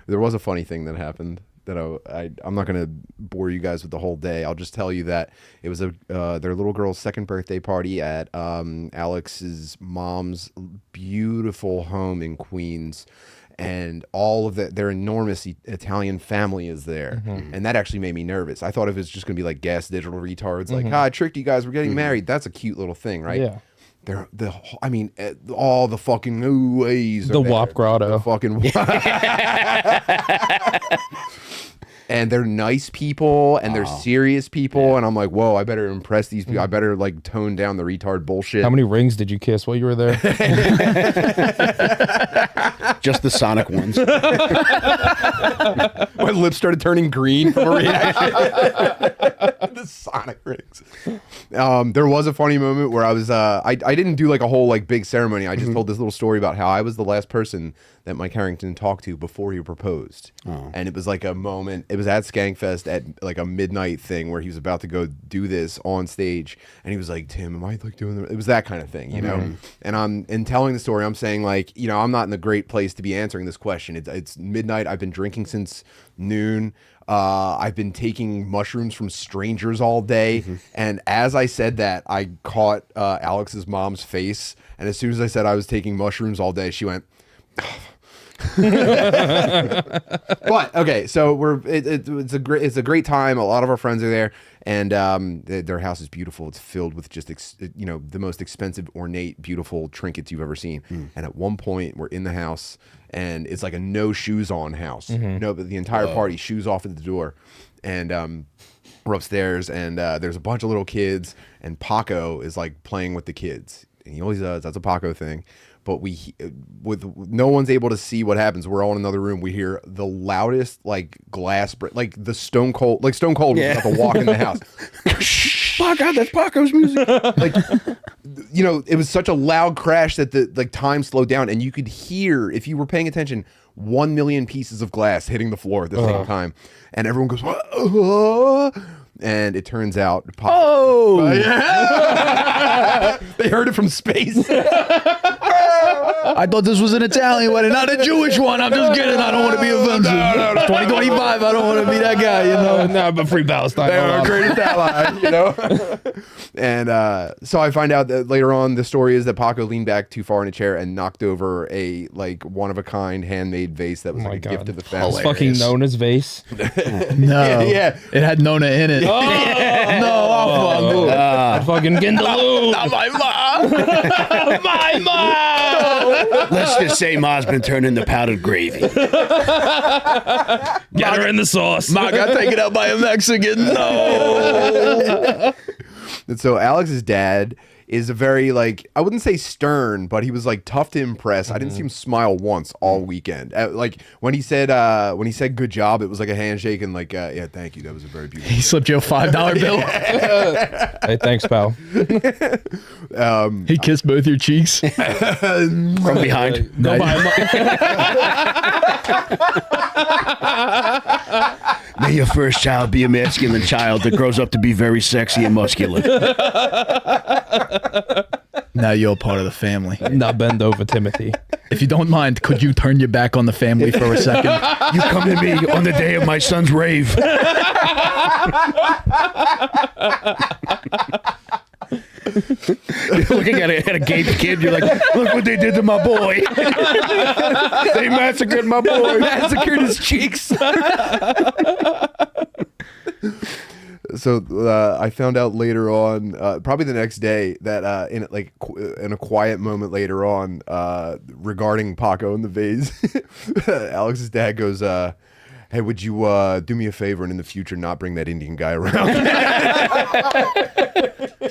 There was a funny thing that happened that I'm not going to bore you guys with the whole day. I'll just tell you that it was their little girl's second birthday party at Alex's mom's beautiful home in Queens. And all of their enormous Italian family is there. And that actually made me nervous. I thought it was just going to be like gas digital retards. Like, I tricked you guys. We're getting married. That's a cute little thing, right? Yeah. All the fucking ways. The WAP grotto. The fucking and they're nice people and they're serious people. And I'm like, whoa, I better impress these people. I better like tone down the retard bullshit. How many rings did you kiss while you were there? Just the Sonic ones. My lips started turning green from a reaction. The Sonic rings. There was a funny moment where I was I didn't do like a whole like big ceremony. I just told this little story about how I was the last person that Mike Harrington talked to before he proposed. And it was like a moment. It was at Skankfest at like a midnight thing where he was about to go do this on stage, and he was like, "Tim, am I like doing the?" It was that kind of thing, you know. And I'm in telling the story, I'm saying like, you know, I'm not in a great place to be answering this question. It's midnight. I've been drinking since noon. I've been taking mushrooms from strangers all day. And as I said that, I caught Alex's mom's face. And as soon as I said I was taking mushrooms all day, she went, but okay, so it's a great time. A lot of our friends are there, and their house is beautiful. It's filled with just the most expensive, ornate, beautiful trinkets you've ever seen. And at one point, we're in the house, and it's like a no shoes on house. No, but the entire party, shoes off at the door, and we're upstairs, and there's a bunch of little kids, and Paco is like playing with the kids, and he always does. That's a Paco thing. But with no one's able to see what happens. We're all in another room. We hear the loudest like glass break, like the Stone Cold was about to walk in the house. Oh God, that's Paco's music. Like, you know, it was such a loud crash that the like time slowed down, and you could hear, if you were paying attention, 1 million pieces of glass hitting the floor at the same time, and everyone goes, and it turns out, they heard it from space. I thought this was an Italian wedding, not a Jewish one. I'm just kidding. I don't want to be offensive. 2025, I don't want to be that guy, you know. No, but free Palestine. They are greatest ally, you know. And so I find out that later on, the story is that Paco leaned back too far in a chair and knocked over a like one of a kind handmade vase that was like a gift to the family. It's fucking Nona's vase. No, yeah, it had Nona in it. Oh, No, fucking Gindaloo. not my mom. My mom. Let's just say Ma's been turned into powdered gravy. Get her in the sauce. Ma got taken out by a Mexican. No. And so Alex's dad is a very like, I wouldn't say stern, but he was like tough to impress. I didn't see him smile once all weekend. Like when he said good job, it was like a handshake and like yeah, thank you, that was a very beautiful. He slipped you a $5 bill. Hey, thanks, pal. He kissed both your cheeks. From behind. Go behind May your first child be a masculine child that grows up to be very sexy and muscular. Now you're part of the family. Now bend over, Timothy. If you don't mind, could you turn your back on the family for a second? You come to me on the day of my son's rave. You're looking at a gaped kid. You're like, look what they did to my boy. They massacred my boy. Massacred his cheeks. So I found out later on, probably the next day, that in a quiet moment later on, regarding Paco and the vase, Alex's dad goes, "Hey, would you do me a favor and in the future not bring that Indian guy around?"